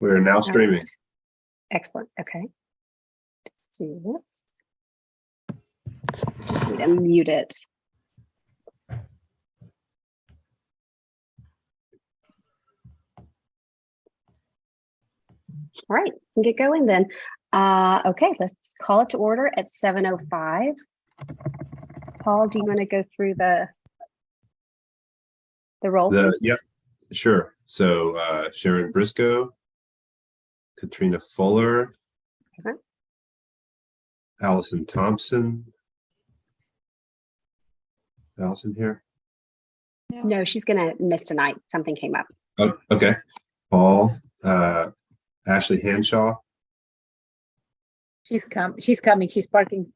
We're now All streaming. right. Excellent. Okay. Let's do this. Just need to mute it. All right, we can get going then. Okay, let's call it to order at 7:05. Paul, do you want to go through the roll? Yep, sure. So Sharon Briscoe, Katrina Fuller, Present. Allison Thompson. Allison here? No, she's gonna miss tonight. Something came up. Oh, okay. Paul, Ashley Hanshaw, She's coming. She's parking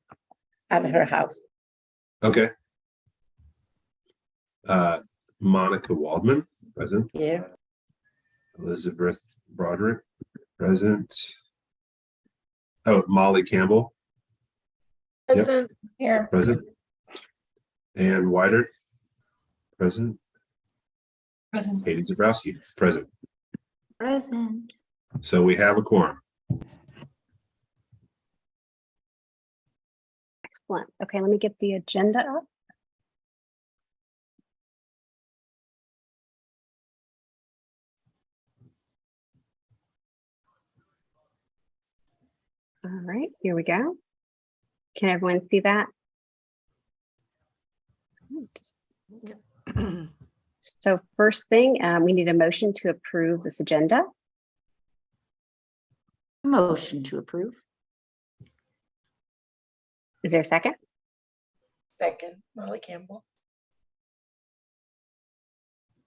at her house. okay. Monica Waldman, present. Yeah. Elizabeth Broderick, present. Oh, Molly Campbell, Present. Here. present. Ann Weidert, present. Present. Katie Dabrowski, present. Present. So we have a quorum. Excellent. Okay, let me get the agenda up. All right, here we go. Can everyone see that? Right. So first thing, we need a motion to approve this agenda. Motion to approve. Is there a second? Second, Molly Campbell.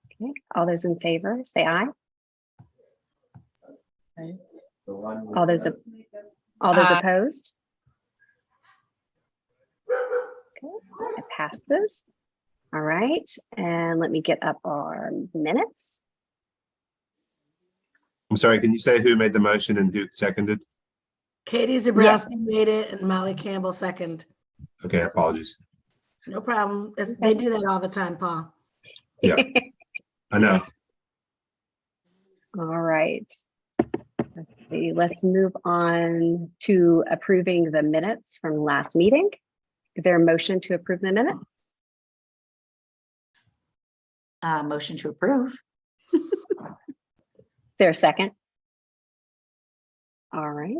Okay, all those in favor, say aye. All those opposed? Okay, it passes. All right, and let me get up our minutes. I'm sorry, can you say who made the motion and who seconded? Katie Zabrowski made it and Molly Campbell second. Okay, apologies. No problem. They do that all the time, Paul. Yeah, I know. All right. Let's see, let's move on to approving the minutes from last meeting. Is there a motion to approve the minutes? Motion to approve. Is there a second? All right.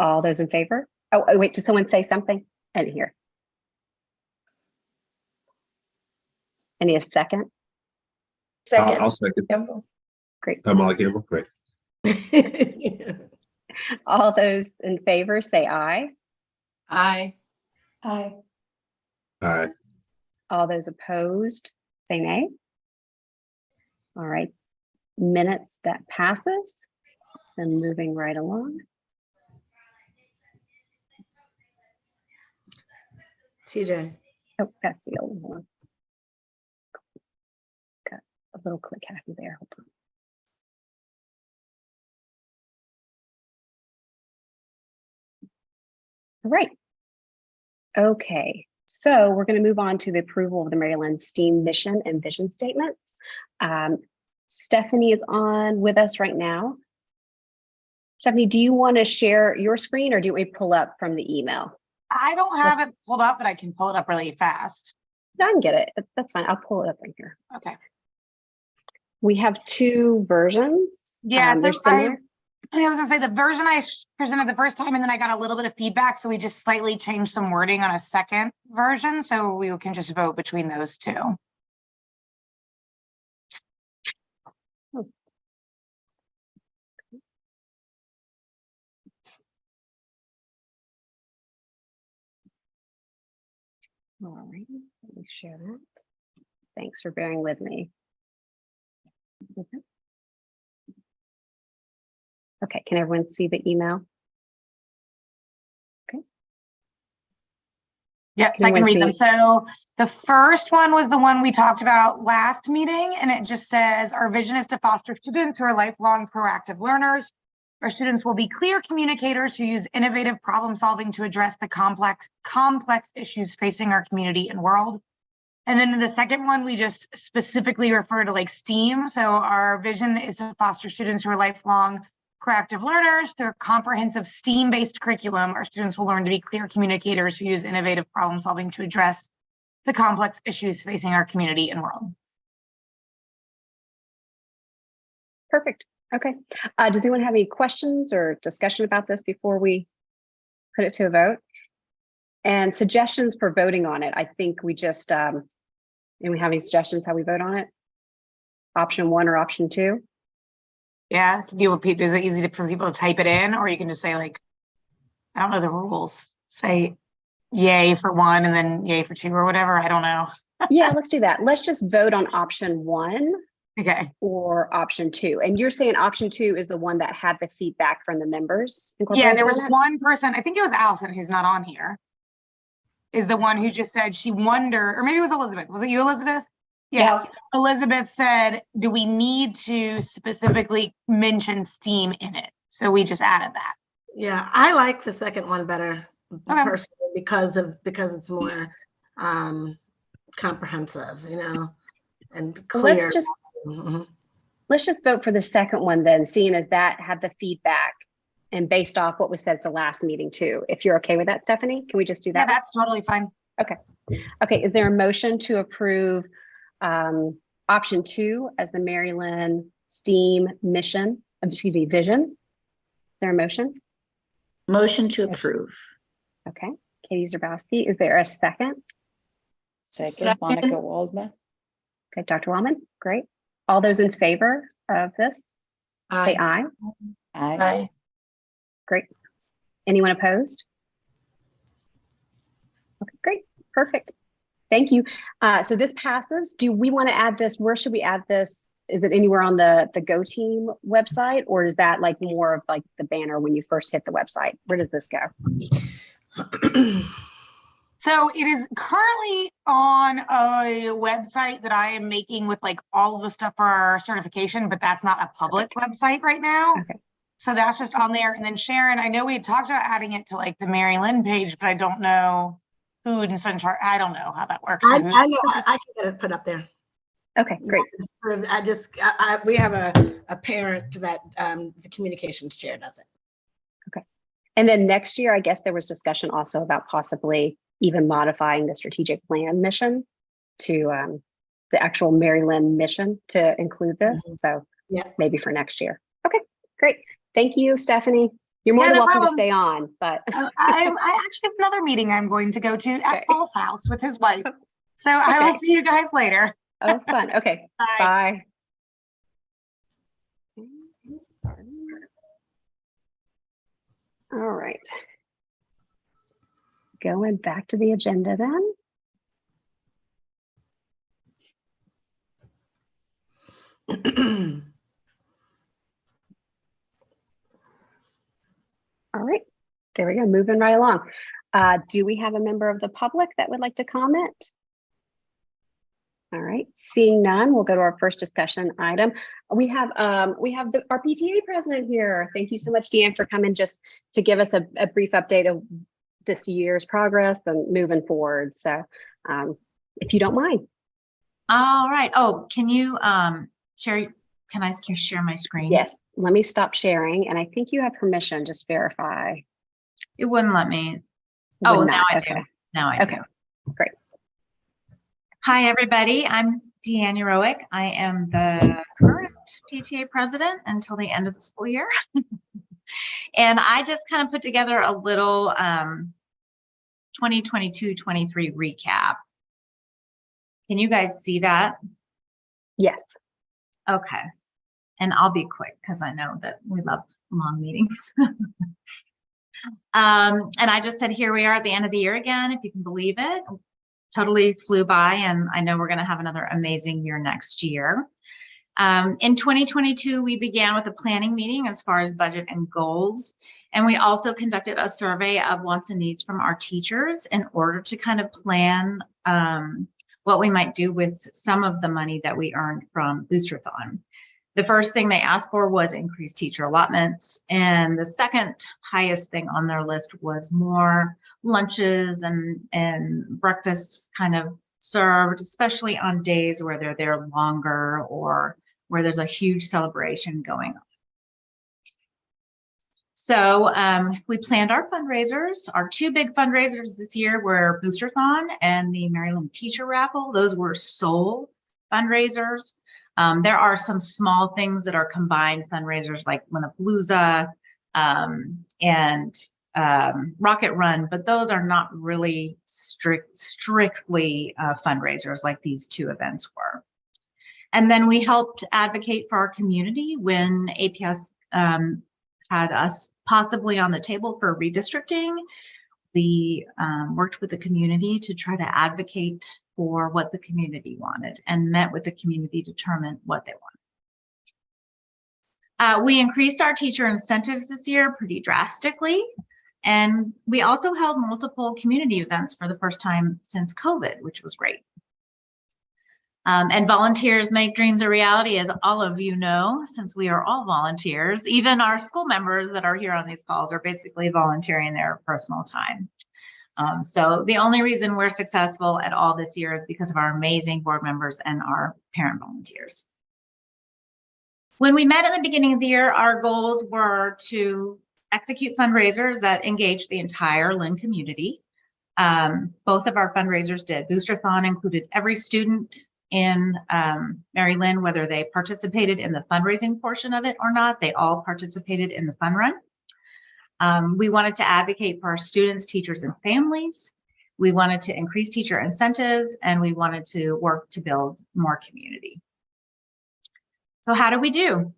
All those in favor? Oh, wait, did someone say something? I didn't hear. I need a second. Second, I'll second. Campbell. Great. Molly Campbell, great. All those in favor say aye. Aye. Aye. Aye. All those opposed say nay. All right. Minutes, that passes. So moving right along. TJ. Oh, that's the old one. Got a little click happy there. Hold on. All right. Okay, so we're going to move on to the approval of the Maryland STEAM mission and vision statements. Stephanie is on with us right now. Stephanie, do you want to share your screen or do you want me to pull up from the email? I don't have it pulled up, but I can pull it up really fast. No, I can get it. That's fine. I'll pull it up right here. Okay. We have two versions. Yeah, they're so similar. I was gonna say the version I presented the first time, and then I got a little bit of feedback, so we just slightly changed some wording on a second version, so we can just vote between those two. All right, let me share that. Thanks for bearing with me. Okay, can everyone see the email? Okay. Yep, Can so I can everyone read them. see? So the first one was the one we talked about last meeting, and it just says, our vision is to foster students who are lifelong proactive learners. Our students will be clear communicators who use innovative problem solving to address the complex issues facing our community and world. And then in the second one, we just specifically refer to like STEAM. So our vision is to foster students who are lifelong proactive learners. Through a comprehensive STEAM-based curriculum, our students will learn to be clear communicators who use innovative problem solving to address the complex issues facing our community and world. Perfect. Okay. Does anyone have any questions or discussion about this before we put it to a vote? And suggestions for voting on it. I think we just, and we have any suggestions how we vote on it? Option 1 or option 2? Yeah, is it easy for people to type it in, or you can just say like, I don't know the rules. Say yay for 1 and then yay for 2 or whatever. I don't know. Yeah, let's do that. Let's just vote on option 1 Okay. or option 2. And you're saying option 2 is the one that had the feedback from the members? Yeah, there was incorporated in it? one person, I think it was Allison, who's not on here, is the one who just said she wondered, or maybe it was Elizabeth. Was it you, Elizabeth? Yeah. Elizabeth said, do we need to specifically mention STEAM in it? So we just added that. Yeah, I like the second one better Okay. personally because it's more comprehensive, you know, and Well, clear. let's just vote for the second one then, seeing as that had the feedback and based off what was said at the last meeting too. If you're okay with that, Stephanie, can we just do Yeah, that? that's totally fine. Okay, is there a motion to approve option 2 as the Maryland STEAM vision? Is there a motion? Motion to approve. Okay, Katie Zerbowski, is there a second? Second, Monica Waldman. Okay, Dr. Wellman, great. All those in favor of this, say aye. Aye. Great. Anyone opposed? Okay, great, perfect. Thank you. So this passes. Do we want to add this? Where should we add this? Is it anywhere on the Go Team website, or is that like more of like the banner when you first hit the website? Where does this go? So it is currently on a website that I am making with like all of the stuff for our certification, but that's not a public website right now. Okay. So that's just on there. And then Sharon, I know we had talked about adding it to like the Mary Lynn page, but I don't know who's in charge. I don't know how that works. I know, I can get it put up there. Okay, great. We have a parent that the communications chair does it. And then next year, I guess there was discussion also about possibly even modifying the strategic plan mission to the actual Mary Lynn mission to include this. So Yeah. maybe for next year. Okay, great. Thank you, Stephanie. You're more Yeah, than no welcome to problem. stay on, but I actually have another meeting I'm going to go to at Okay. Paul's house with his wife. So I will Okay. see you guys later. oh, fun. Okay, Bye. bye. All right. Going back to the agenda then. All right, there we go, moving right along. Do we have a member of the public that would like to comment? All right, seeing none, we'll go to our first discussion item. We have our PTA president here. Thank you so much, Deanne, for coming just to give us a brief update of this year's progress and moving forward. So if you don't mind. All right. Oh, can you share? Can I share my screen? Yes, let me stop sharing. And I think you have permission, just verify. It wouldn't let me. Would Oh, not, now I okay. do. Now I Okay, do. great. Hi, everybody. I'm Deanne Urowick. I am the current PTA president until the end of the school year. And I just kind of put together a little 2022-23 recap. Can you guys see that? Yes. Okay. And I'll be quick because I know that we love long meetings. And I just said, here we are at the end of the year again, if you can believe it. Totally flew by, and I know we're going to have another amazing year next year. In 2022, we began with a planning meeting as far as budget and goals. And we also conducted a survey of wants and needs from our teachers in order to kind of plan what we might do with some of the money that we earned from Boosterthon. The first thing they asked for was increased teacher allotments. And the second highest thing on their list was more lunches and breakfasts kind of served, especially on days where they're there longer or where there's a huge celebration going on. So we planned our fundraisers. Our two big fundraisers this year were Boosterthon and the Maryland Teacher Raffle. Those were sole fundraisers. There are some small things that are combined fundraisers like Winnapalooza and Rocket Run, but those are not really strictly fundraisers like these two events were. And then we helped advocate for our community when APS had us possibly on the table for redistricting. We worked with the community to try to advocate for what the community wanted and met with the community to determine what they wanted. We increased our teacher incentives this year pretty drastically. And we also held multiple community events for the first time since COVID, which was great. And volunteers make dreams a reality, as all of you know, since we are all volunteers. Even our school members that are here on these calls are basically volunteering their personal time. So the only reason we're successful at all this year is because of our amazing board members and our parent volunteers. When we met at the beginning of the year, our goals were to execute fundraisers that engaged the entire Lynn community. Both of our fundraisers did. Boosterthon included every student in Mary Lynn, whether they participated in the fundraising portion of it or not. They all participated in the fun run. We wanted to advocate for our students, teachers, and families. We wanted to increase teacher incentives, and we wanted to work to build more community. So how do we do?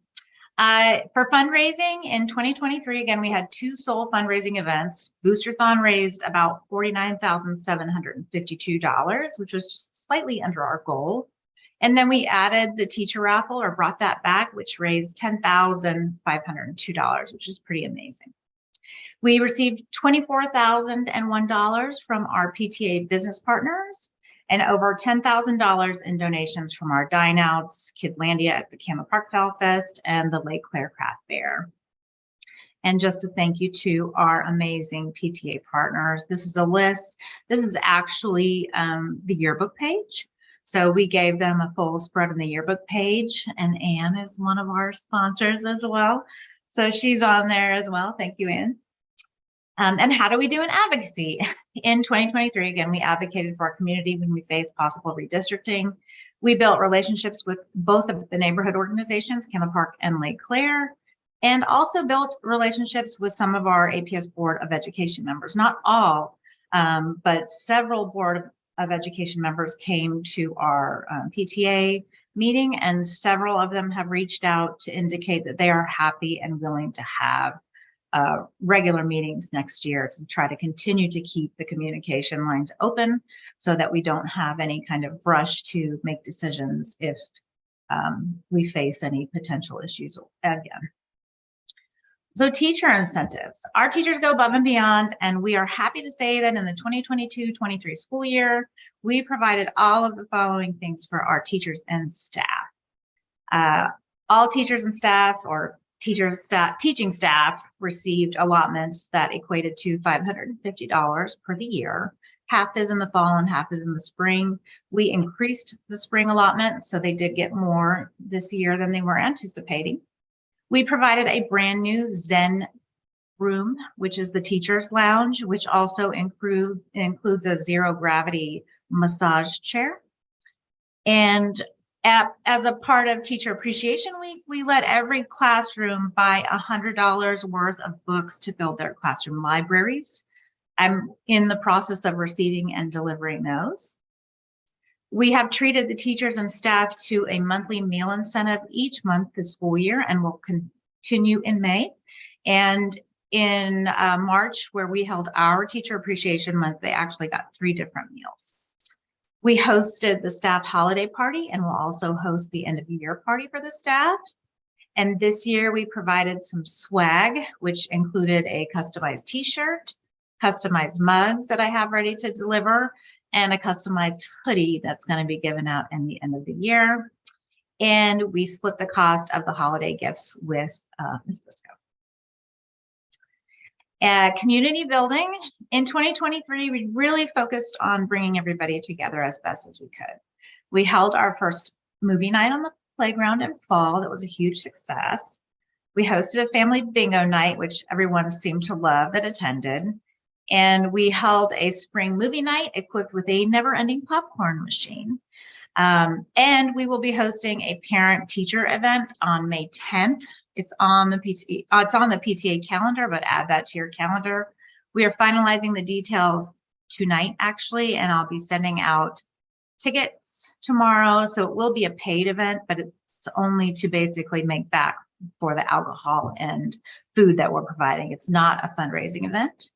For fundraising in 2023, again, we had two sole fundraising events. Boosterthon raised about $49,752, which was just slightly under our goal. And then we added the teacher raffle, or brought that back, which raised $10,502, which is pretty amazing. We received $24,001 from our PTA business partners and over $10,000 in donations from our Dine Outs, Kidlandia at the Campbell Park Fall Fest, and the Lake Claire Craft Fair. And just a thank you to our amazing PTA partners. This is a list. This is actually the yearbook page. So we gave them a full spread on the yearbook page, and Anne is one of our sponsors as well. So she's on there as well. Thank you, Anne. And how do we do in advocacy? In 2023, again, we advocated for our community when we faced possible redistricting. We built relationships with both of the neighborhood organizations, Campbell Park and Lake Claire, and also built relationships with some of our APS Board of Education members. Not all, but several Board of Education members came to our PTA meeting, and several of them have reached out to indicate that they are happy and willing to have regular meetings next year to try to continue to keep the communication lines open so that we don't have any kind of rush to make decisions if we face any potential issues again. So teacher incentives. Our teachers go above and beyond, and we are happy to say that in the 2022-23 school year, we provided all of the following things for our teachers and staff. All teachers and staff, or teaching staff, received allotments that equated to $550 per the year. Half is in the fall and half is in the spring. We increased the spring allotment, so they did get more this year than they were anticipating. We provided a brand new Zen room, which is the teacher's lounge, which also includes a zero gravity massage chair. And as a part of Teacher Appreciation Week, we let every classroom buy $100 worth of books to build their classroom libraries. I'm in the process of receiving and delivering those. We have treated the teachers and staff to a monthly meal incentive each month this school year, and will continue in May. And in March, where we held our Teacher Appreciation Month, they actually got 3 different meals. We hosted the staff holiday party, and we'll also host the end of the year party for the staff. And this year we provided some swag, which included a customized t-shirt, customized mugs that I have ready to deliver, and a customized hoodie that's going to be given out in the end of the year. And we split the cost of the holiday gifts with Ms. Briscoe. Community building. In 2023, we really focused on bringing everybody together as best as we could. We held our first movie night on the playground in fall. That was a huge success. We hosted a family bingo night, which everyone seemed to love that attended. And we held a spring movie night equipped with a never-ending popcorn machine. And we will be hosting a parent-teacher event on May 10th. It's on the PTA calendar, but add that to your calendar. We are finalizing the details tonight, actually, and I'll be sending out tickets tomorrow. So it will be a paid event, but it's only to basically make back for the alcohol and food that we're providing. It's not a fundraising event.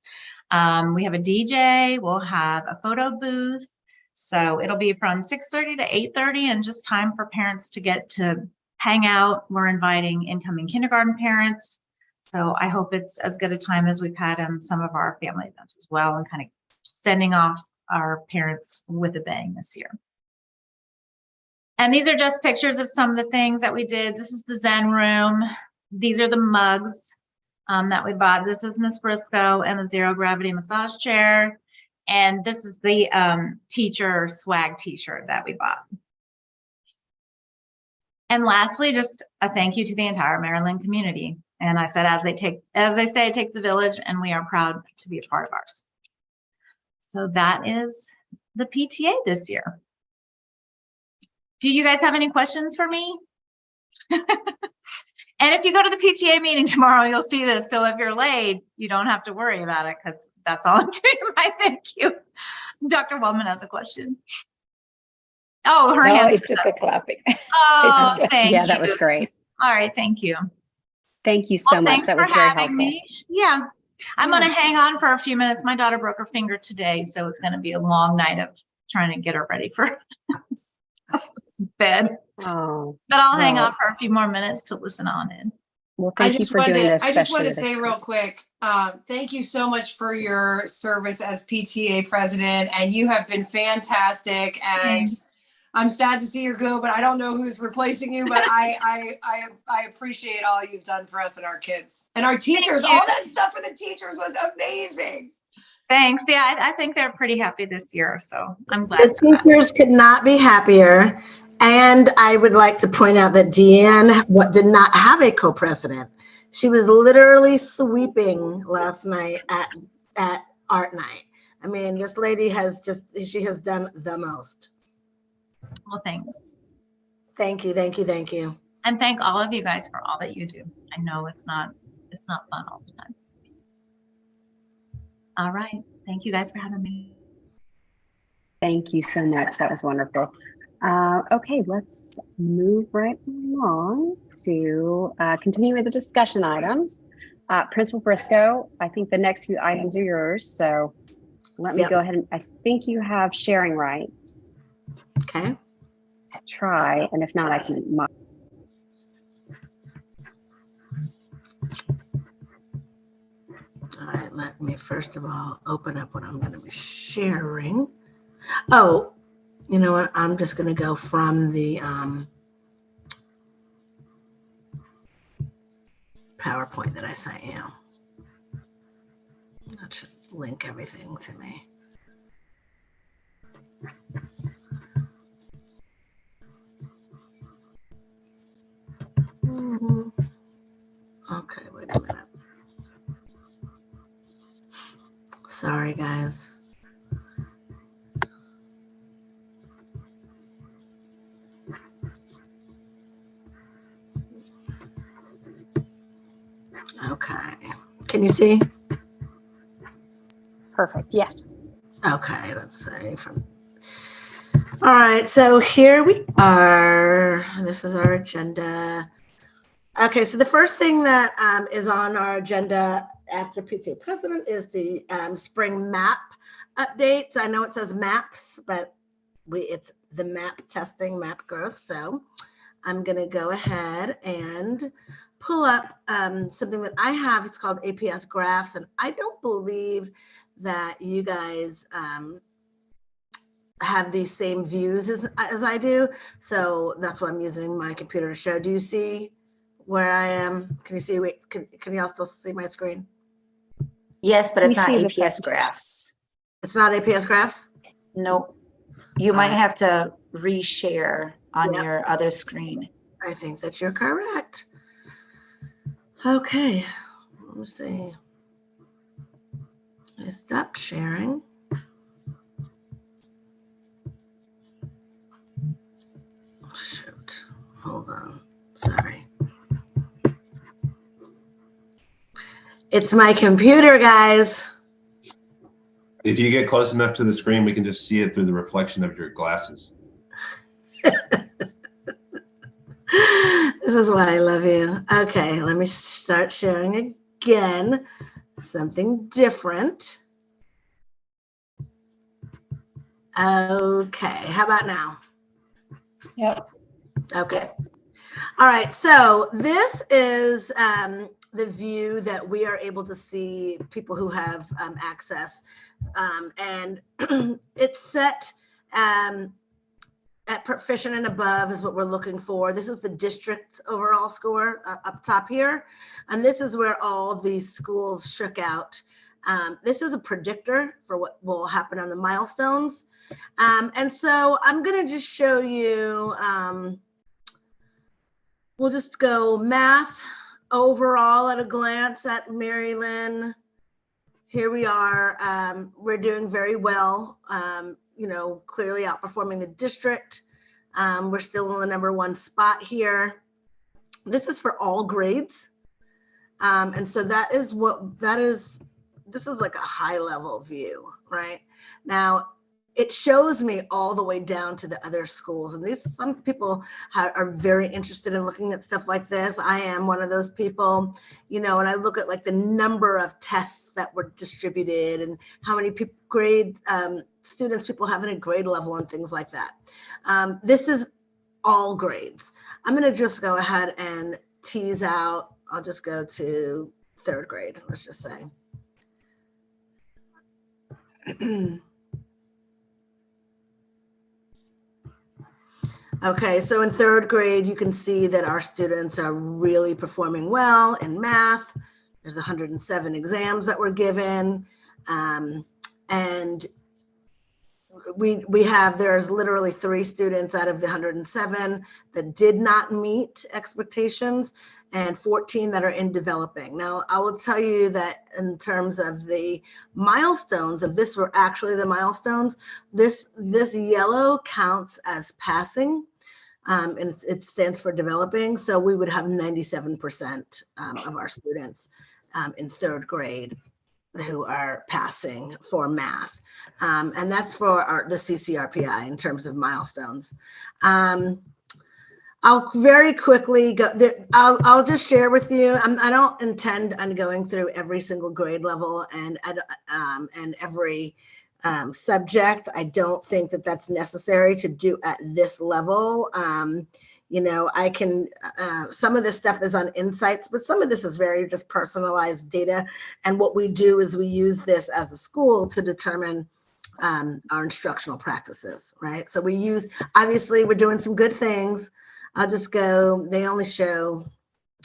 We have a DJ, we'll have a photo booth. So it'll be from 6:30 to 8:30 and just time for parents to get to hang out. We're inviting incoming kindergarten parents. So I hope it's as good a time as we've had in some of our family events as well, and kind of sending off our parents with a bang this year. And these are just pictures of some of the things that we did. This is the Zen room. These are the mugs that we bought. This is Miss Briscoe and the zero gravity massage chair. And this is the teacher swag t-shirt that we bought. And lastly, just a thank you to the entire Maryland community. And I said, as they say, it takes a village, and we are proud to be a part of ours. So that is the PTA this year. Do you guys have any questions for me? And if you go to the PTA meeting tomorrow, you'll see this. So if you're late, you don't have to worry about it, because that's all I'm doing. My thank you. Dr. Wellman has a question. Oh, her No, hand. it's just a clapping. Oh, just- thank Yeah, you. that was great. All right, thank you. Thank you so Well, much. thanks That for was very having helpful. me. Yeah, I'm going to hang on for a few minutes. My daughter broke her finger today, so it's going to be a long night of trying to get her ready for bed. Oh, But I'll hang Well, on for a few more minutes to listen on in. well, thank you for doing this. I just wanted to especially say this real Christmas. quick, thank you so much for your service as PTA president, and you have been fantastic. And I'm sad to see you go, but I don't know who's replacing you. But I appreciate all you've done for us and our kids and our teachers. you. All that stuff for the teachers was amazing. Thanks. Yeah, I think they're pretty happy this year, so I'm glad. The teachers could not be happier. And I would like to point out that Deanne did not have a co-president. She was literally sweeping last night at art night. I mean, this lady she has done the most. Well, thanks. Thank you, thank you, thank you. And thank all of you guys for all that you do. I know it's not fun all the time. All right. Thank you guys for having me. Thank you so much. That was wonderful. Okay, let's move right along to continue with the discussion items. Principal Briscoe, I think the next few items are yours. So let me Yep. go ahead and I think you have sharing rights. Okay. Try, and if not, I can. All right, let me first of all open up what I'm going to be sharing. Oh, you know what? I'm just going to go from the PowerPoint that I sent you. That should link everything to me. Okay, wait a minute. Sorry, guys. Okay. Can you see? Perfect. Yes. Okay, let's say from. All right, so here we are. This is our agenda. Okay, so the first thing that is on our agenda after PTA president is the spring map updates. I know it says maps, but it's the map testing, map growth. So I'm going to go ahead and pull up something that I have. It's called APS graphs, and I don't believe that you guys have these same views as I do. So that's why I'm using my computer to show. Do you see where I am? Can you see? Wait, can y'all still see my screen? Yes, but We it's not see the APS text. graphs. It's not APS graphs? Nope. You might Alright. have to reshare on Yep. your other screen. I think that you're correct. Okay, let me see. I stopped sharing. Shoot, hold on, sorry. It's my computer, guys. If you get close enough to the screen, we can just see it through the reflection of your glasses. This is why I love you. Okay, let me start sharing again. Something different. Okay, how about now? Yep. Okay. All right, so this is the view that we are able to see people who have access. And it's set at proficient and above is what we're looking for. This is the district overall score up top here. And this is where all these schools shook out. This is a predictor for what will happen on the milestones. And so I'm gonna just show you, we'll just go math overall at a glance at Mary Lynn. Here we are, we're doing very well, you know, clearly outperforming the district. We're still in the #1 spot here. This is for all grades. And so that is what, this is like a high level view, right? Now, it shows me all the way down to the other schools. And some people are very interested in looking at stuff like this. I am one of those people, you know, and I look at like the number of tests that were distributed and how many students people have in a grade level and things like that. This is all grades. I'm gonna just go ahead and tease out, I'll just go to 3rd grade, let's just say. Okay, so in 3rd grade, you can see that our students are really performing well in math. There's 107 exams that were given. And there's literally 3 students out of the 107 that did not meet expectations and 14 that are in developing. Now, I will tell you that in terms of the milestones, if this were actually the milestones, this yellow counts as passing, and it stands for developing. So we would have 97% of our students in 3rd grade who are passing for math. And that's for the CCRPI in terms of milestones. I'll very quickly go, I'll just share with you, I don't intend on going through every single grade level and every subject. I don't think that that's necessary to do at this level. You know, I can, some of this stuff is on Insights, but some of this is very just personalized data. And what we do is we use this as a school to determine our instructional practices, right? So we use, obviously we're doing some good things. I'll just go, they only show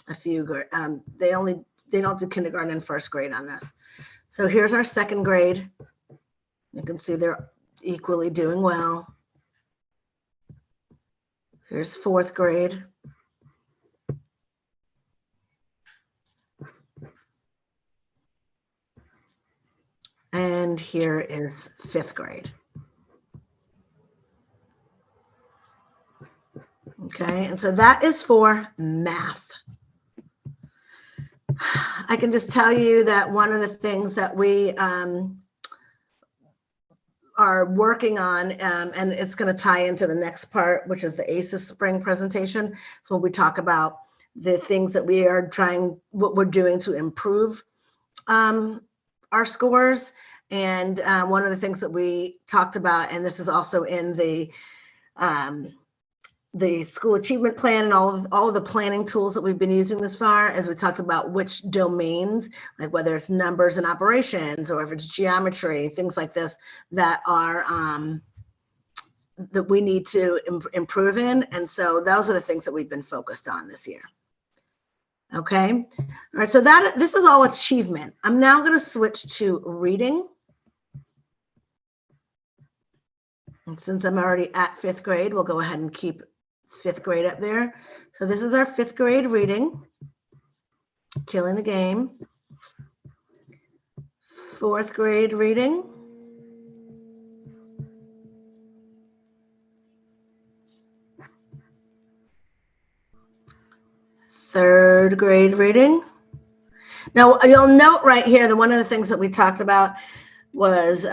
a few, they don't do kindergarten and 1st grade on this. So here's our 2nd grade. You can see they're equally doing well. Here's 4th grade. And here is 5th grade. Okay, and so that is for math. I can just tell you that one of the things that we are working on, and it's going to tie into the next part, which is the ACES spring presentation. So when we talk about the things that we are what we're doing to improve our scores. And one of the things that we talked about, and this is also in the school achievement plan and all of the planning tools that we've been using this far, as we talked about which domains, like whether it's numbers and operations or if it's geometry, things like this that are that we need to improve in. And so those are the things that we've been focused on this year. Okay, all right, so this is all achievement. I'm now going to switch to reading. And since I'm already at 5th grade, we'll go ahead and keep 5th grade up there. So this is our 5th grade reading. Killing the Game. 4th grade reading. Third grade reading. Now, you'll note right here that one of the things that we talked about was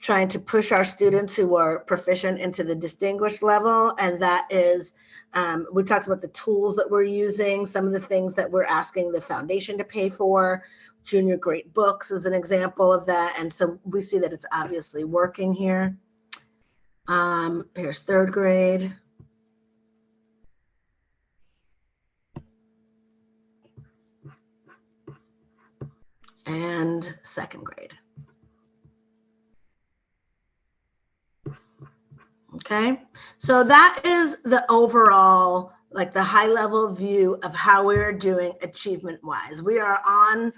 trying to push our students who are proficient into the distinguished level. And that is, we talked about the tools that we're using, some of the things that we're asking the foundation to pay for. Junior Great Books is an example of that. And so we see that it's obviously working here. Here's 3rd grade. And 2nd grade. Okay, so that is the overall, like the high level view of how we're doing achievement wise. We are on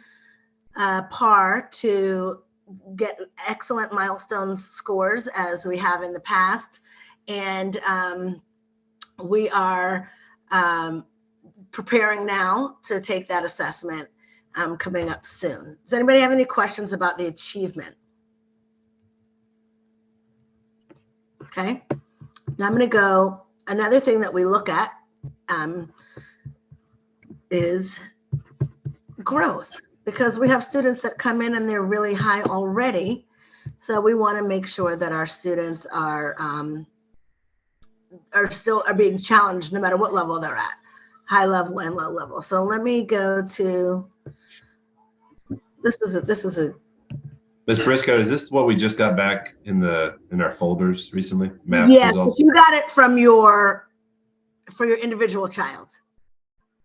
par to get excellent milestones scores as we have in the past. And we are preparing now to take that assessment coming up soon. Does anybody have any questions about the achievement? Okay, now I'm going to go, another thing that we look at is growth, because we have students that come in and they're really high already. So we want to make sure that our students are being challenged no matter what level they're at, high level and low level. So let me go to, this is a Ms. Briscoe, is this what we just got back in our folders recently? Math yes, results? you got it from for your individual child.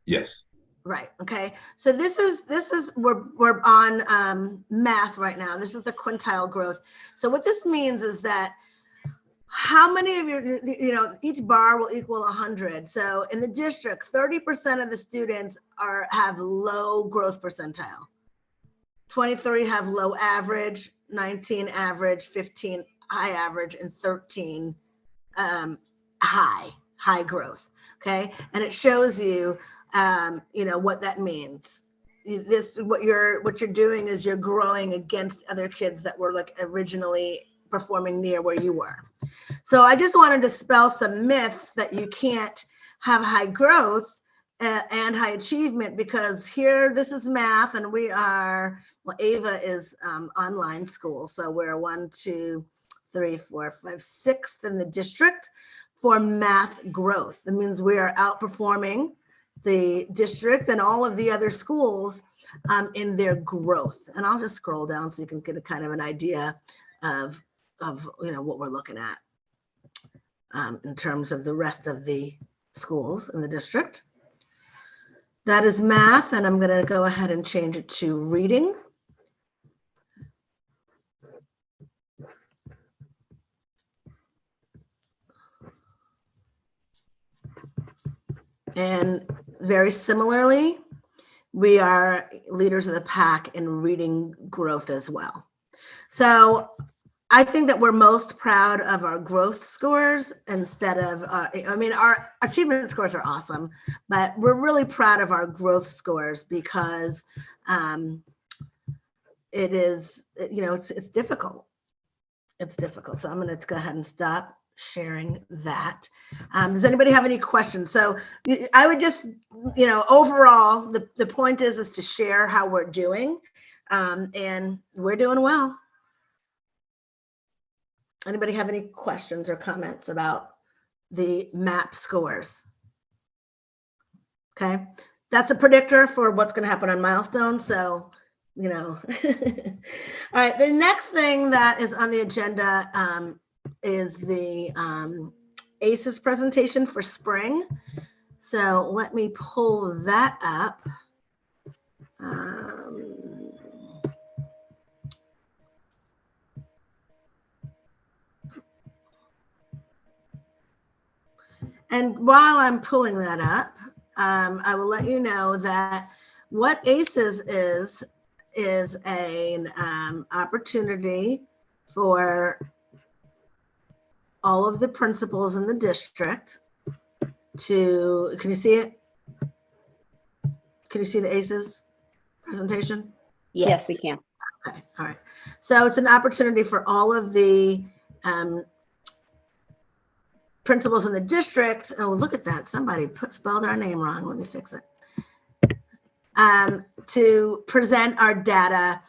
Yes. Right. Okay. So this is we're on math right now. This is the quintile growth. So what this means is that how many of your, each bar will equal 100. So in the district, 30% of the students have low growth percentile. 23 have low average, 19 average, 15 high average, and 13 high growth. Okay, and it shows you, what that means. What you're doing is you're growing against other kids that were like originally performing near where you were. So I just want to dispel some myths that you can't have high growth and high achievement, because here, this is math, and we are, well, Ava is online school. So we're 1, 2, 3, 4, 5, 6th in the district for math growth. That means we are outperforming the district and all of the other schools in their growth. And I'll just scroll down so you can get a kind of an idea of what we're looking at in terms of the rest of the schools in the district. That is math, and I'm going to go ahead and change it to reading. And very similarly, we are leaders of the pack in reading growth as well. So I think that we're most proud of our growth scores instead of, our achievement scores are awesome, but we're really proud of our growth scores because it is, it's difficult. It's difficult. So I'm going to go ahead and stop sharing that. Does anybody have any questions? So I would just, overall, the point is to share how we're doing, and we're doing well. Anybody have any questions or comments about the MAP scores? Okay, that's a predictor for what's going to happen on milestones. So, All right, the next thing that is on the agenda is the ACES presentation for spring. So let me pull that up. And while I'm pulling that up, I will let you know that what ACES is an opportunity for all of the principals in the district to, can you see it? Can you see the ACES presentation? Yes, Yes. we can. Okay, all right. So it's an opportunity for all of the principals in the district. Oh, look at that. Somebody spelled our name wrong. Let me fix it. To present our data.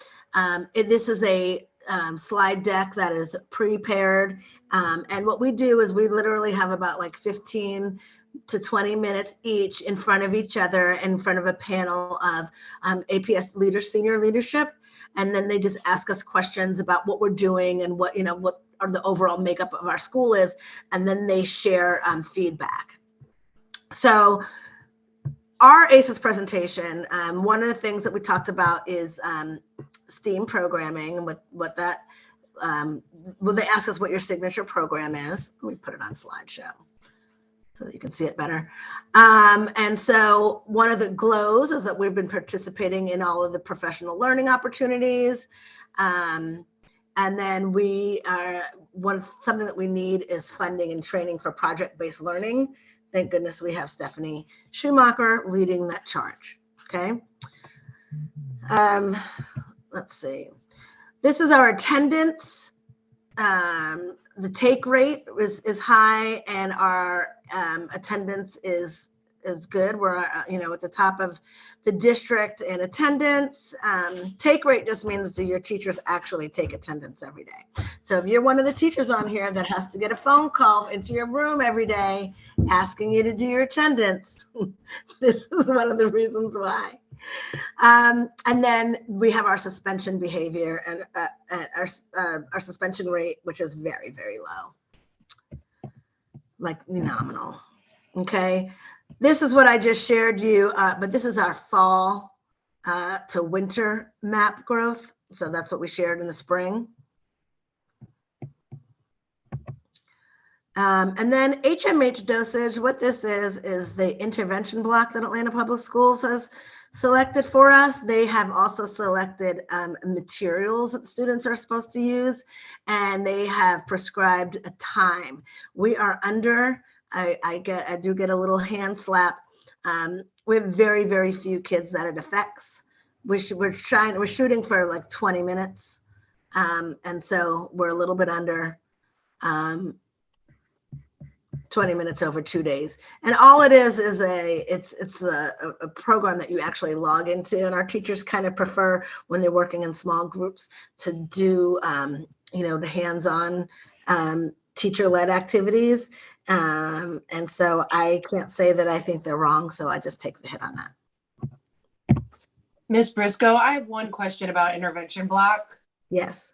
This is a slide deck that is prepared. And what we do is we literally have about like 15 to 20 minutes each in front of each other, in front of a panel of APS leaders, senior leadership. And then they just ask us questions about what we're doing and what are the overall makeup of our school is. And then they share feedback. So our ACES presentation, one of the things that we talked about is STEAM programming, and what that, well, they ask us what your signature program is. Let me put it on slideshow so that you can see it better. And so one of the glows is that we've been participating in all of the professional learning opportunities. And then something that we need is funding and training for project-based learning. Thank goodness we have Stephanie Schumacher leading that charge, okay? Let's see. This is our attendance. The take rate is high, and our attendance is good. We're at the top of the district in attendance. Take rate just means that your teachers actually take attendance every day. So if you're one of the teachers on here that has to get a phone call into your room every day asking you to do your attendance, this is one of the reasons why. And then we have our suspension behavior and our suspension rate, which is very, very low, like nominal. Okay. This is what I just shared you, but this is our fall to winter map growth. So that's what we shared in the spring. And then HMH dosage, what this is the intervention block that Atlanta Public Schools has selected for us. They have also selected materials that students are supposed to use, and they have prescribed a time. We are under, I do get a little hand slap. We have very, very few kids that it affects. We're shooting for like 20 minutes. And so we're a little bit under 20 minutes over 2 days. And all it is it's a program that you actually log into, and our teachers kind of prefer when they're working in small groups to do, the hands-on teacher-led activities. And so I can't say that I think they're wrong, so I just take the hit on that. Ms. Briscoe, I have one question about intervention block. Yes.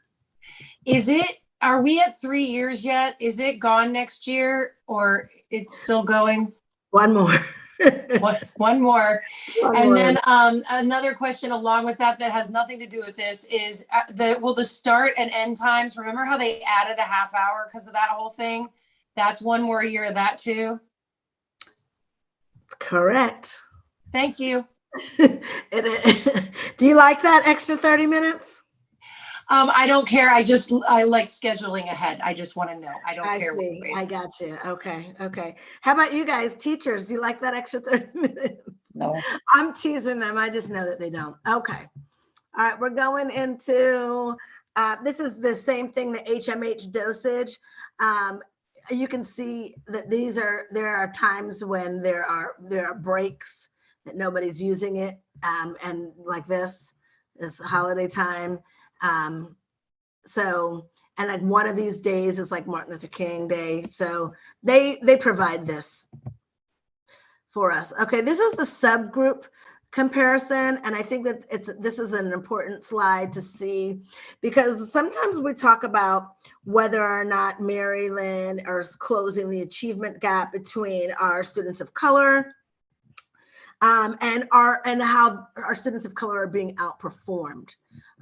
Are we at 3 years yet? Is it gone next year, or it's still going? One more. One more. One more. Then another question along with that has nothing to do with this is will the start and end times, remember how they added a half hour because of that whole thing? That's one more year of that too? Correct. Thank you. Do you like that extra 30 minutes? I don't care. I like scheduling ahead. I just want to know. I don't care. See. I got you. Okay. How about you guys, teachers? Do you like that extra 30 minutes? No. I'm teasing them. I just know that they don't. Okay. All right. We're going into, this is the same thing, the HMH dosage. You can see that there are times when there are breaks that nobody's using it. And like this holiday time. And like one of these days is like Martin Luther King Day. So they provide this for us. Okay, this is the subgroup comparison. And I think that this is an important slide to see, because sometimes we talk about whether or not Maryland is closing the achievement gap between our students of color and how our students of color are being outperformed.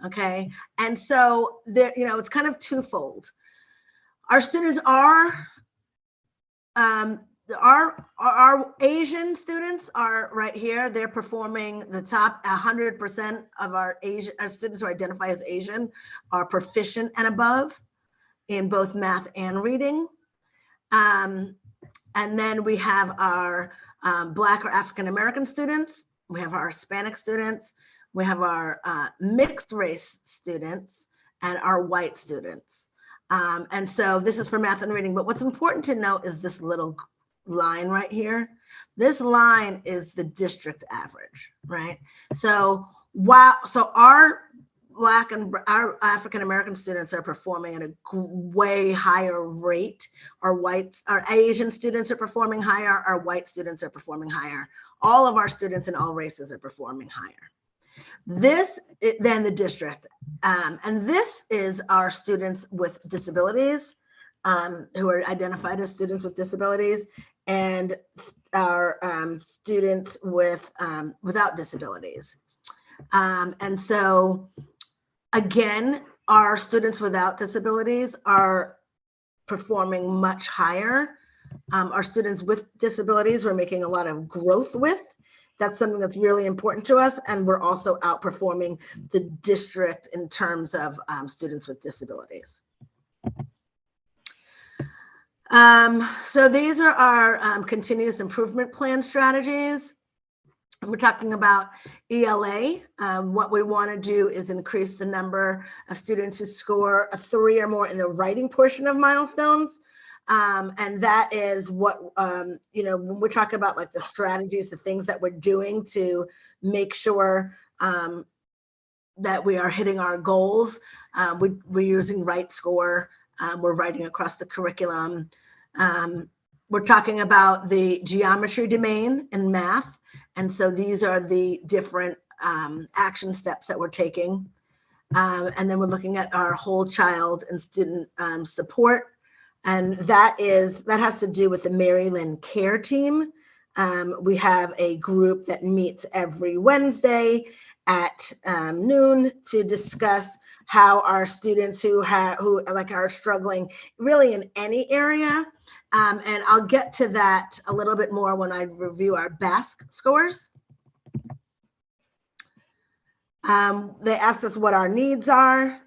Okay, and so it's kind of twofold. Our students are, our Asian students are right here. They're performing the top 100% of our students who identify as Asian are proficient and above in both math and reading. And then we have our Black or African American students. We have our Hispanic students. we have our mixed race students, and our white students. And so this is for math and reading, but what's important to note is this little line right here. This line is the district average, right? So our Black and our African American students are performing at a way higher rate. Our Asian students are performing higher. Our white students are performing higher. All of our students in all races are performing higher. Then the district, and this is our students with disabilities, who are identified as students with disabilities, and our students with without disabilities. And so, again, our students without disabilities are performing much higher. Our students with disabilities we're making a lot of growth with. That's something that's really important to us. And we're also outperforming the district in terms of students with disabilities. So these are our continuous improvement plan strategies. We're talking about ELA. What we want to do is increase the number of students who score a 3 or more in the writing portion of milestones. And that is what, when we're talking about like the strategies, the things that we're doing to make sure that we are hitting our goals. We're using WriteScore. We're writing across the curriculum. We're talking about the geometry domain in math. And so these are the different action steps that we're taking. And then we're looking at our whole child and student support. And that has to do with the Maryland Care Team. We have a group that meets every Wednesday at noon to discuss how our students who are struggling really in any area. And I'll get to that a little bit more when I review our BASC scores. They asked us what our needs are.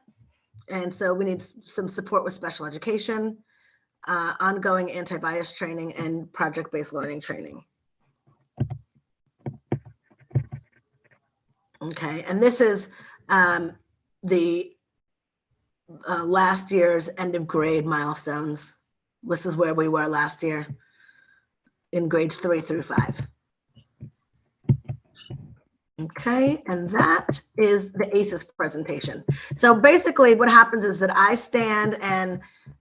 And so we need some support with special education, ongoing anti-bias training, and project-based learning training. Okay, and this is the last year's end of grade milestones. This is where we were last year in grades 3 through 5. Okay, and that is the ACES presentation. So basically what happens is that I stand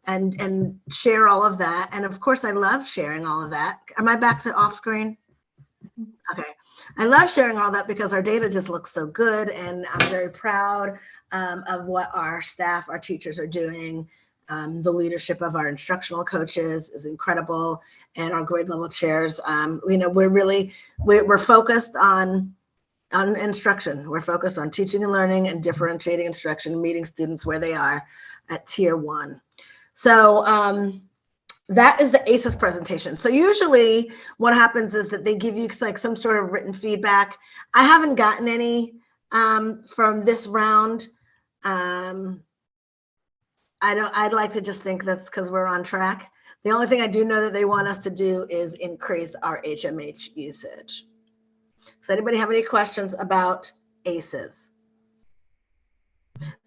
and share all of that. And of course I love sharing all of that. Am I back to off screen? Okay, I love sharing all that because our data just looks so good, and I'm very proud of what our staff, our teachers are doing. The leadership of our instructional coaches is incredible, and our grade level chairs. We're focused on instruction. We're focused on teaching and learning and differentiating instruction, meeting students where they are at tier 1. So that is the ACES presentation. So usually what happens is that they give you like some sort of written feedback. I haven't gotten any from this round. I'd like to just think that's because we're on track. The only thing I do know that they want us to do is increase our HMH usage. Does anybody have any questions about ACES?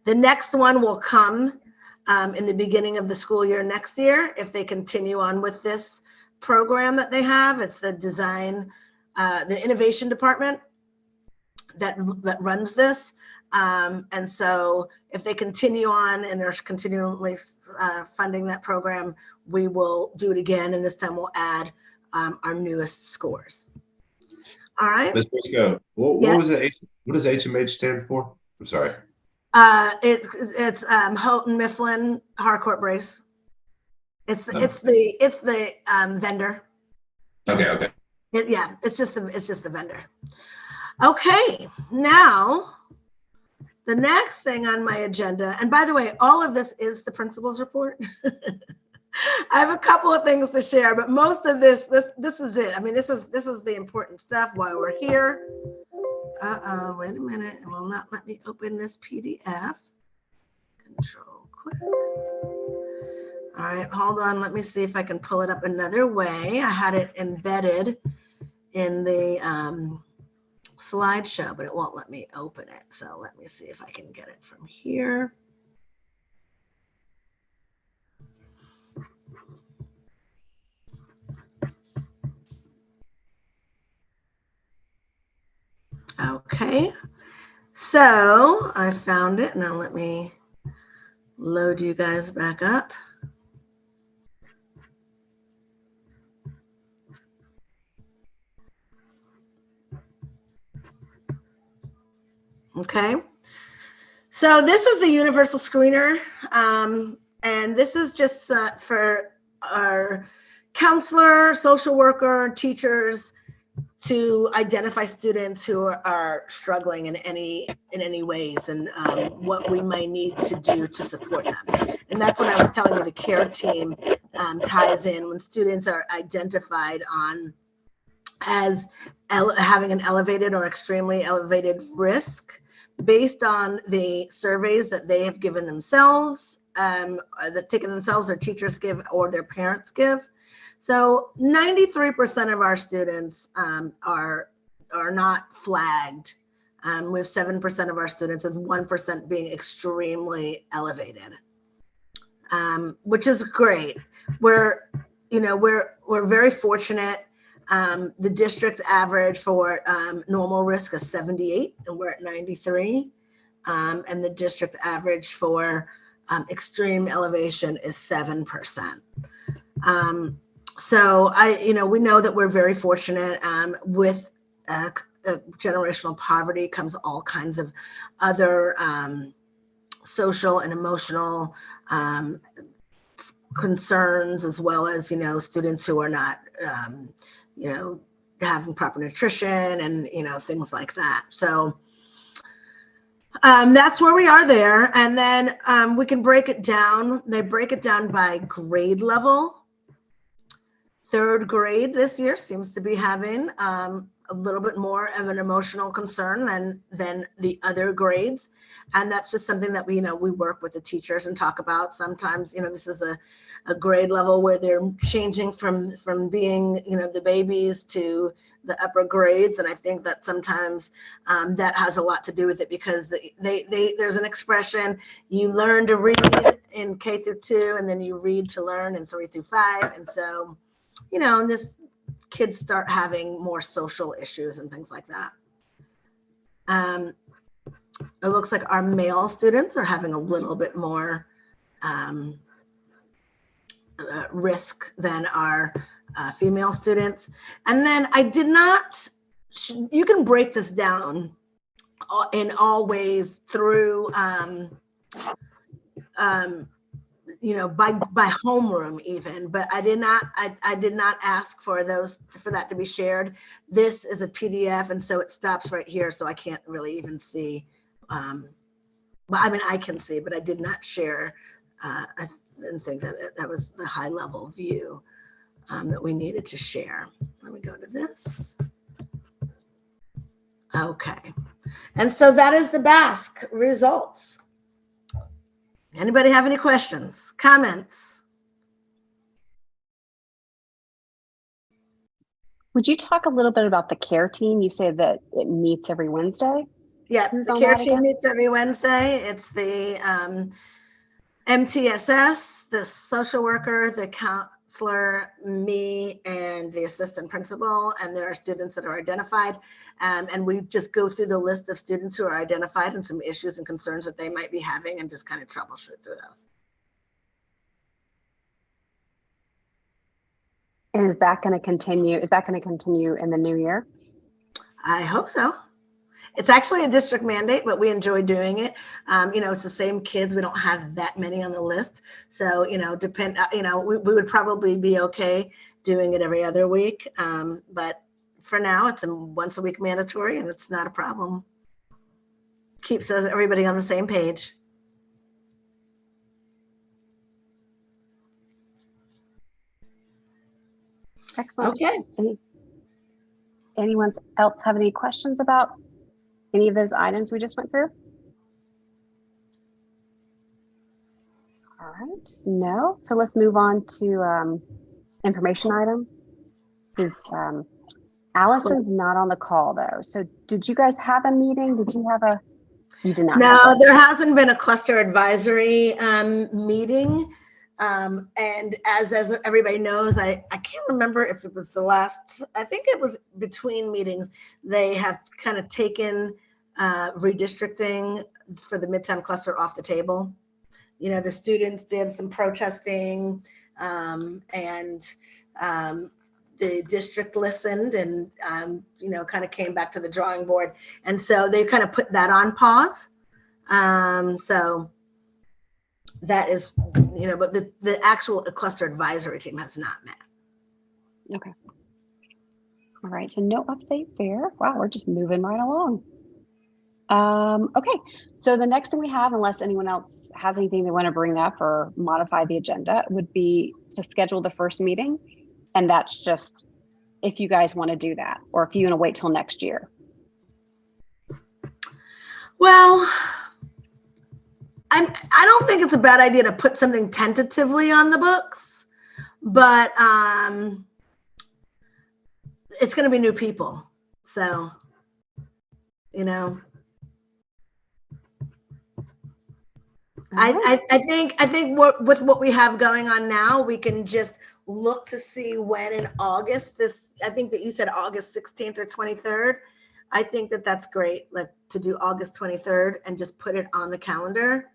The next one will come in the beginning of the school year next year if they continue on with this program that they have. It's the the innovation department that runs this. And so if they continue on and are continually funding that program, we will do it again. And this time we'll add our newest scores. All right. Ms. Briscoe, what does HMH stand for? I'm sorry. It's Houghton Mifflin Harcourt Brace. It's the vendor. Okay. It's just the vendor. Okay, now the next thing on my agenda, and by the way, all of this is the principal's report. I have a couple of things to share, but most of this is it. I mean, this is the important stuff while we're here. Wait a minute. It will not let me open this PDF. Control click. All right, hold on. Let me see if I can pull it up another way. I had it embedded in the slideshow, but it won't let me open it. So let me see if I can get it from here. Okay, so I found it. Now let me load you guys back up. Okay, so this is the universal screener, and this is just for our counselor, social worker, teachers to identify students who are struggling in any ways, and what we might need to do to support them. And that's what I was telling you, the care team ties in when students are identified on as having an elevated or extremely elevated risk based on the surveys that they have given themselves, that taken themselves, their teachers give, or their parents give. So 93% of our students are not flagged, with 7% of our students as 1% being extremely elevated, which is great. We're very fortunate. The district average for normal risk is 78, and we're at 93. And the district average for extreme elevation is 7%. So we know that we're very fortunate. With generational poverty comes all kinds of other social and emotional concerns, as well as students who are not having proper nutrition and things like that. So that's where we are there. And then we can break it down. They break it down by grade level. Third grade this year seems to be having a little bit more of an emotional concern than the other grades. And that's just something that we work with the teachers and talk about. Sometimes, this is a grade level where they're changing from being, the babies to the upper grades. And I think that sometimes that has a lot to do with it, because there's an expression, you learn to read in K through 2, and then you read to learn in 3 through 5. And so, this kids start having more social issues and things like that. It looks like our male students are having a little bit more risk than our female students. And then I did not, you can break this down in all ways through by homeroom even, but I did not ask for that to be shared. This is a PDF, and so it stops right here, so I can't really even see. But I mean, I can see, but I did not share. I didn't think that was the high level view that we needed to share. Let me go to this. Okay, and so that is the BASC results. Anybody have any questions, comments? Would you talk a little bit about the care team? You say that it meets every Wednesday. Yeah, Who's the on care that team again? meets every Wednesday. It's the MTSS, the social worker, the counselor, me, and the assistant principal. And there are students that are identified. And we just go through the list of students who are identified and some issues and concerns that they might be having, and just kind of troubleshoot through those. And is that going to continue? Is that going to continue in the new year? I hope so. It's actually a district mandate, but we enjoy doing it. It's the same kids. We don't have that many on the list. So, we would probably be okay doing it every other week. But for now, it's a once a week mandatory, and it's not a problem. Keeps us everybody on the same page. Excellent. Okay. Anyone else have any questions about any of those items we just went through? All right, no. So let's move on to information items. This is Allison's not on the call though. So did you guys have a meeting? Did you have a, you did not. No, have there hasn't been a cluster advisory meeting. And as everybody knows, I can't remember if it was the last, I think it was between meetings, they have kind of taken redistricting for the Midtown cluster off the table. You know, the students did some protesting and the district listened and, you know, kind of came back to the drawing board. And so they kind of put that on pause. So that is, you know, but the actual cluster advisory team has not met. Okay. All right. So no update there. Wow, we're just moving right along. Okay. So the next thing we have, unless anyone else has anything they want to bring up or modify the agenda, would be to schedule the first meeting. And that's just if you guys want to do that, or if you want to wait till next year. Well, I don't think it's a bad idea to put something tentatively on the books, but it's going to be new people. So, you know, I think with what we have going on now, we can just look to see when in August I think that you said August 16th or 23rd. I think that that's great, like to do August 23rd and just put it on the calendar.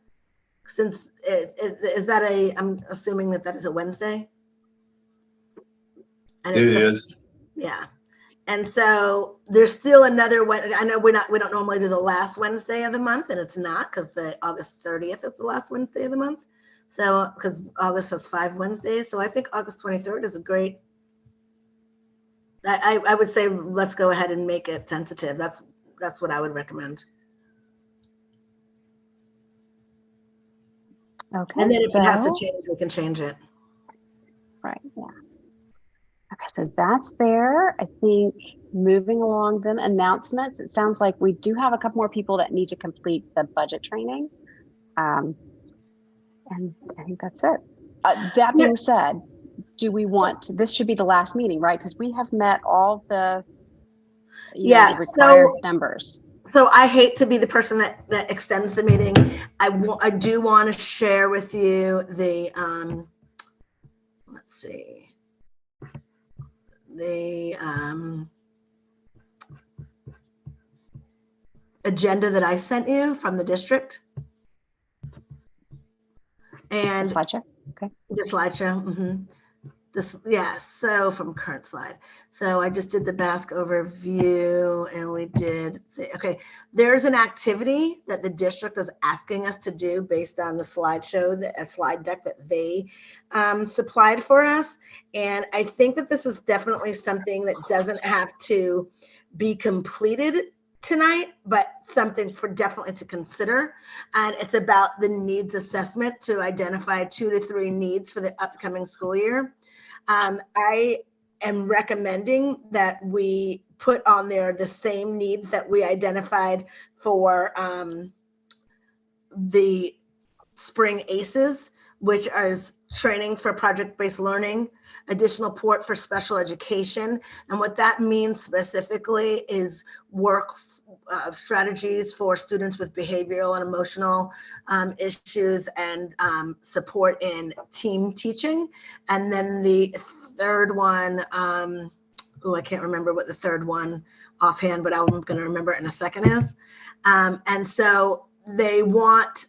Since is that I'm assuming that is a Wednesday. And It is. Yeah. And so there's still another one. I know we don't normally do the last Wednesday of the month, and it's not because the August 30th is the last Wednesday of the month. So because August has 5 Wednesdays. So I think August 23rd is a great, I would say let's go ahead and make it tentative. That's what I would recommend. Okay. And then if it has to change, we can change it. Right. Yeah. Okay. So that's there. I think moving along then, announcements. It sounds like we do have a couple more people that need to complete the budget training. And I think that's it. That being said, do we want to, this should be the last meeting, right? Because we have met all the, the required numbers. So I hate to be the person that extends the meeting. I do want to share with you the, let's see, the agenda that I sent you from the district. And the slideshow. Okay. The slideshow. Mm-hmm. So from current slide. So I just did the Basque overview and we did there's an activity that the district is asking us to do based on the slideshow, a slide deck that they supplied for us. And I think that this is definitely something that doesn't have to be completed tonight, but something for definitely to consider. And it's about the needs assessment to identify 2 to 3 needs for the upcoming school year. I am recommending that we put on there the same needs that we identified for the spring ACEs, which is training for project-based learning, additional support for special education. And what that means specifically is work strategies for students with behavioral and emotional issues and support in team teaching. And then the third one, I can't remember what the third one offhand, but I'm going to remember it in a second is. And so they want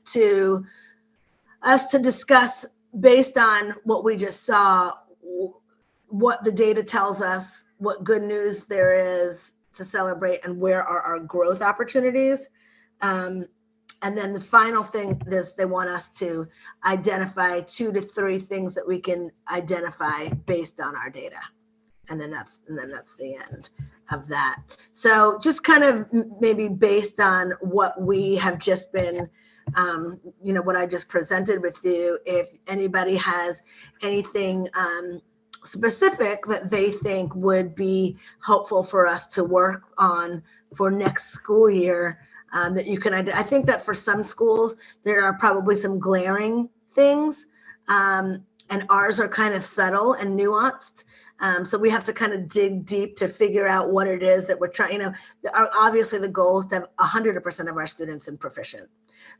us to discuss based on what we just saw, what the data tells us, what good news there is to celebrate, and where are our growth opportunities. And then the final thing is they want us to identify 2 to 3 things that we can identify based on our data. And then that's the end of that. So just kind of maybe based on what we have just been, what I just presented with you, if anybody has anything specific that they think would be helpful for us to work on for next school year, that you can, I think that for some schools, there are probably some glaring things, and ours are kind of subtle and nuanced. So we have to kind of dig deep to figure out what it is that we're trying, obviously the goal is to have 100% of our students in proficient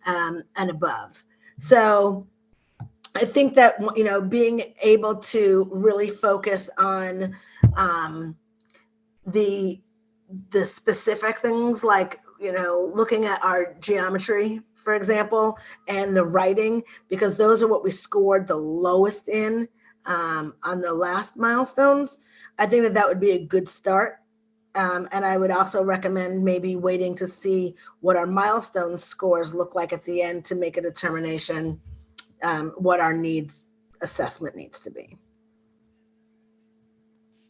and above. So I think that, being able to really focus on the specific things like, looking at our geometry, for example, and the writing, because those are what we scored the lowest in on the last milestones. I think that would be a good start. And I would also recommend maybe waiting to see what our milestone scores look like at the end to make a determination what our needs assessment needs to be.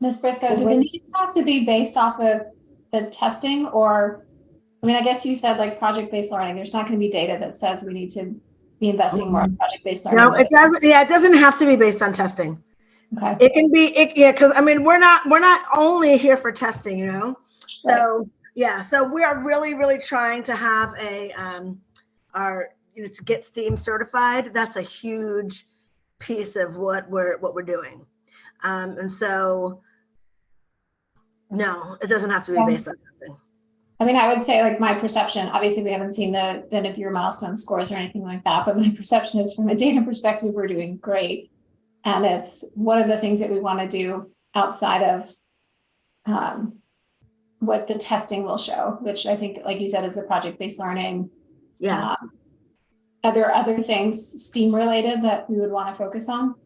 Ms. Briscoe, do the needs have to be based off of the testing, or, I guess you said like project-based learning, there's not going to be data that says we need to be investing more in project-based learning. No, it doesn't. Yeah, it doesn't have to be based on testing. Okay. It can be, because we're not only here for testing, So yeah, so we are really, really trying to have to get STEAM certified. That's a huge piece of what we're doing, and so no, it doesn't have to be based on testing. I would say, like, my perception, obviously we haven't seen the end of year milestone scores or anything like that, but my perception is from a data perspective, we're doing great. And it's one of the things that we want to do outside of what the testing will show, which I think, like you said, is the project-based learning. Yeah. Are there other things STEAM related that we would want to focus on?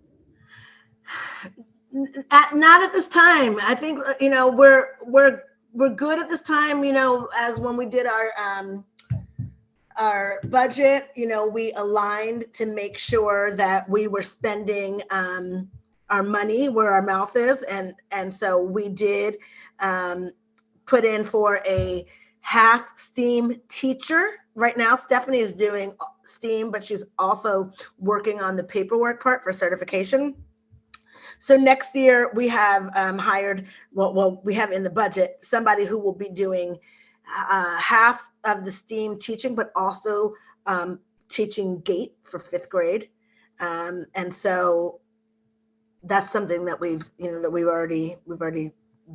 Not at this time. I think, we're good at this time, as when we did our budget, we aligned to make sure that we were spending our money where our mouth is. And so we did put in for a half STEAM teacher. Right now, Stephanie is doing STEAM, but she's also working on the paperwork part for certification. So next year we have hired, we have in the budget, somebody who will be doing half of the STEAM teaching, but also teaching GATE for 5th grade. And so that's something that we've already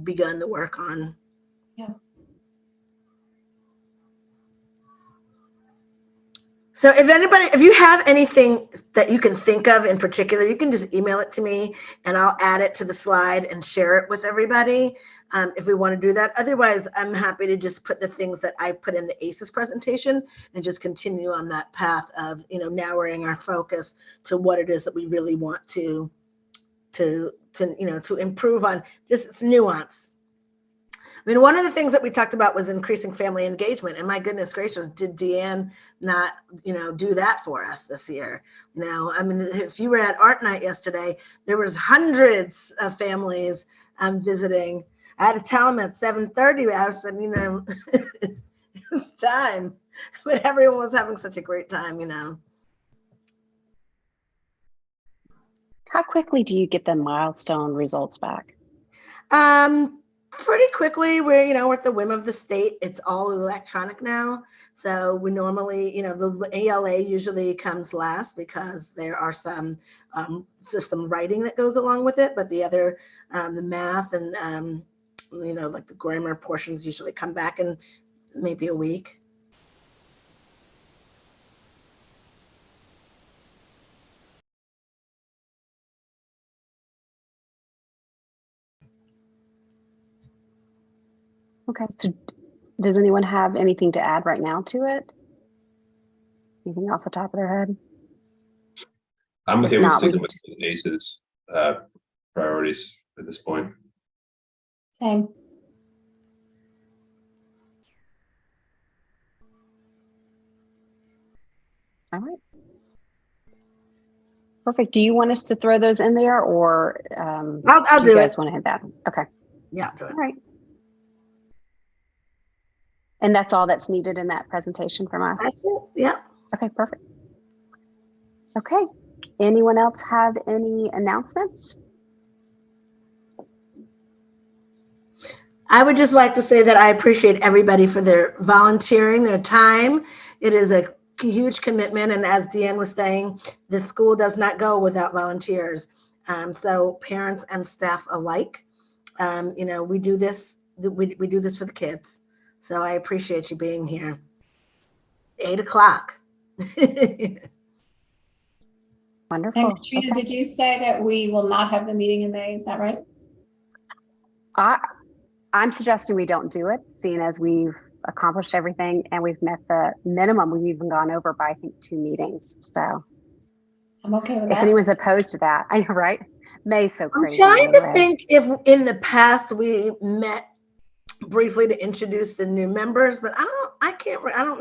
begun the work on. Yeah. So if you have anything that you can think of in particular, you can just email it to me and I'll add it to the slide and share it with everybody if we want to do that. Otherwise, I'm happy to just put the things that I put in the ACES presentation and just continue on that path of, narrowing our focus to what it is that we really want to improve on. This nuance. One of the things that we talked about was increasing family engagement, and my goodness gracious, did Deanne not, do that for us this year? If you were at Art Night yesterday, there was hundreds of families visiting. I had to tell them at 7:30, I said, it's time, but everyone was having such a great time, How quickly do you get the milestone results back? Pretty quickly. We're at the whim of the state. It's all electronic now. So we normally, the ALA usually comes last because there are some writing that goes along with it, but the other, the math and, like the grammar portions usually come back in maybe a week. Okay, so does anyone have anything to add right now to it? Anything off the top of their head? I'm okay If with not, we sticking can with just- the ACES priorities at this point. Same. All right. Perfect. Do you want us to throw those in there, or I'll do you do guys it. want to hit that? Okay. Yeah, I'll do it. All right. And that's all that's needed in that presentation from us? That's it. Yeah. Okay, perfect. Okay. Anyone else have any announcements? I would just like to say that I appreciate everybody for their volunteering, their time. It is a huge commitment. And as Deanne was saying, the school does not go without volunteers. So parents and staff alike, we do this. We do this for the kids. So I appreciate you being here. 8 o'clock. Wonderful. And Katrina, Okay. did you say that we will not have the meeting in May? Is that right? I'm suggesting we don't do it, seeing as we've accomplished everything and we've met the minimum. We've even gone over by, I think, 2 meetings. So I'm okay with if that. anyone's opposed to that, I know, right? May's so I'm crazy. trying to anyway. think if in the past we met briefly to introduce the new members, but I'm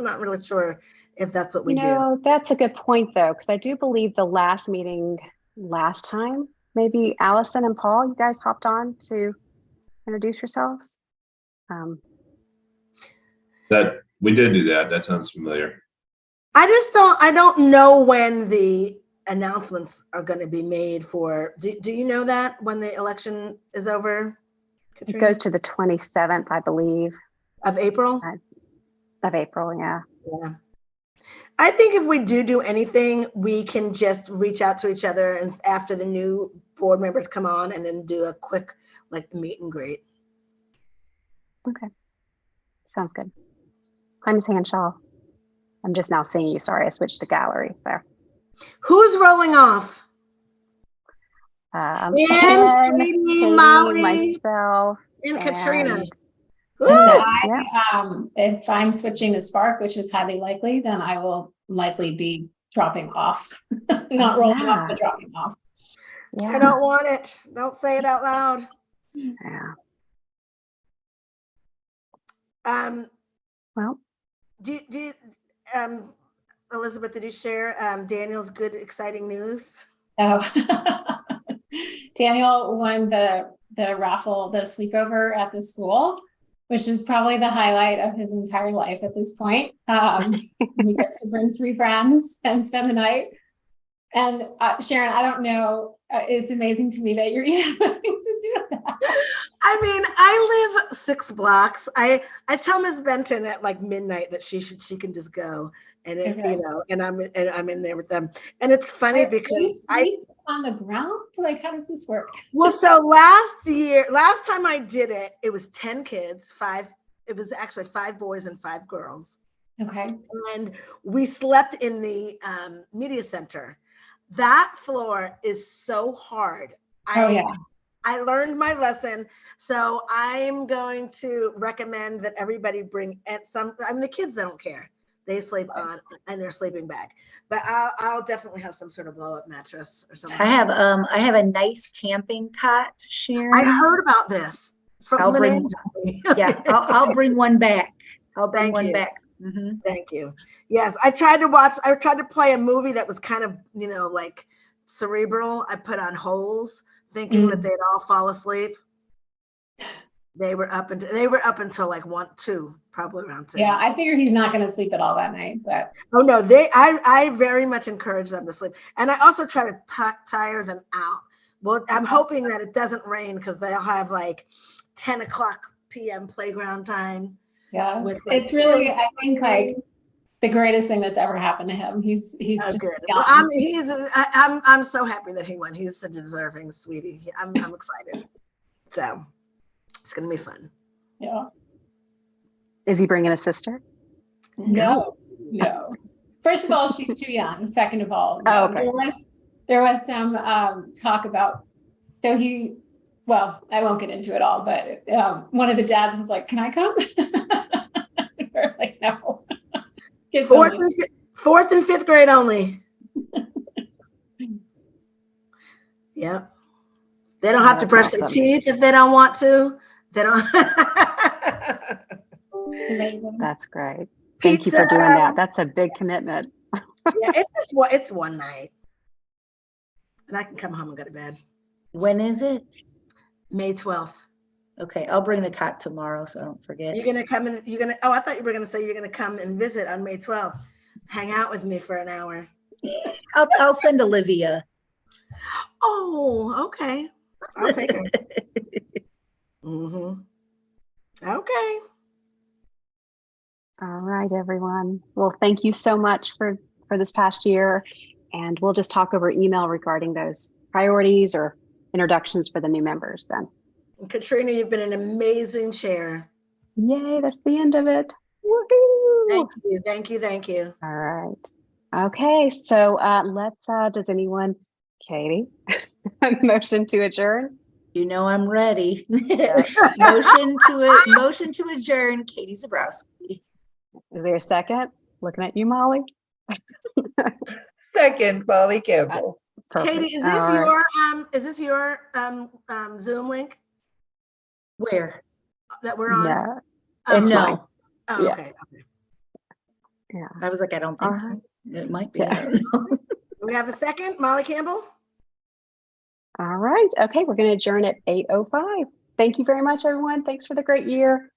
not really sure if that's what we do. No, that's a good point though, because I do believe the last meeting last time, maybe Allison and Paul, you guys hopped on to introduce yourselves. That we did do that. That sounds familiar. I don't know when the announcements are going to be made for, do you know that when the election is over? It Katrina? goes to the 27th, I believe, Of April? of April. Yeah. Yeah. I think if we do anything, we can just reach out to each other and after the new board members come on and then do a quick meet and greet. Okay. Sounds good. Hi, Ms. Hanshaw. I'm just now seeing you. Sorry, I switched to gallery. So Who's rolling off? Ann, Katie, Katie, Molly, myself, and Katrina. and Woo! If I'm switching to Spark, which is highly likely, then I will likely be dropping off. Not rolling off, but dropping off. yeah. I don't want it. Don't say it out loud. Yeah. Well, Do Elizabeth, did you share Daniel's good, exciting news? Oh, Daniel won the raffle, the sleepover at the school, which is probably the highlight of his entire life at this point. He gets to bring 3 friends and spend the night. And Sharon, I don't know, it's amazing to me that you're even willing to do that. I mean, I live 6 blocks. I tell Ms. Benton at midnight that she can just go, and Okay. and I'm in there with them. And it's funny Do you because sleep on the ground? How does this work? well, so last time I did it, it was 10 kids, 5. It was actually 5 boys and 5 girls. Okay. And we slept in the media center. That floor is so hard. I learned my lesson. So I'm going to recommend that everybody bring the kids, they don't care. They sleep on in their sleeping bag, but I'll definitely have some sort of blow up mattress or something. I have a nice camping cot, Sharon. I heard about this from I'll bring, yeah, I'll bring one back. I'll bring Thank one you. back. Mm-hmm. Thank you. Yes, I tried to play a movie that was kind of, cerebral. I put on Holes thinking that they'd all fall asleep. They were up until 1, 2, probably around 2. Yeah, I figure he's not going to sleep at all that night, but. Oh no, I very much encourage them to sleep. And I also try to tire them out. Well, I'm hoping that it doesn't rain because they'll have 10 o'clock p.m. playground time. Yeah, With, it's really, I think, the greatest thing that's ever happened to him. He's just good. young. Well, I'm so happy that he won. He's such a deserving sweetie. I'm excited. So it's gonna be fun. Yeah. is he bringing a sister? No. First of all, she's too young. Second of all, Oh, okay. there was some talk about. So I won't get into it all, but one of the dads was like, "Can I come?" We're like, "No." Fourth and fifth grade only. Yeah. They don't have to brush their teeth if they don't want to. They don't. It's amazing. That's great. Thank you for doing that. That's a big commitment. Yeah, it's one night. And I can come home and go to bed. When is it? May 12th. Okay, I'll bring the cot tomorrow, so I don't forget. You're gonna come and I thought you were gonna say you're gonna come and visit on May 12th. Hang out with me for an hour. I'll send Olivia. Oh, okay. I'll take her. Okay. All right, everyone. Well, thank you so much for this past year. And we'll just talk over email regarding those priorities or introductions for the new members then. Katrina, you've been an amazing chair. Yay, that's the end of it. Woohoo! Thank you, thank you, thank you. All right. Okay, so let's, does anyone, Katie, motion to adjourn? You know I'm ready. Yeah. Motion to adjourn, Katie Zabrowski. Is there a second? Looking at you, Molly. Second, Molly Campbell. Perfect. Katie, is All right. this your Zoom link Where? that we're on? No, Oh, it's No. mine. oh, Yeah. okay. Yeah. I was like, I don't think so. Alright. It might be. Yeah. I don't know. We have a second, Molly Campbell? All right. Okay, we're going to adjourn at 8:05. Thank you very much, everyone. Thanks for the great year.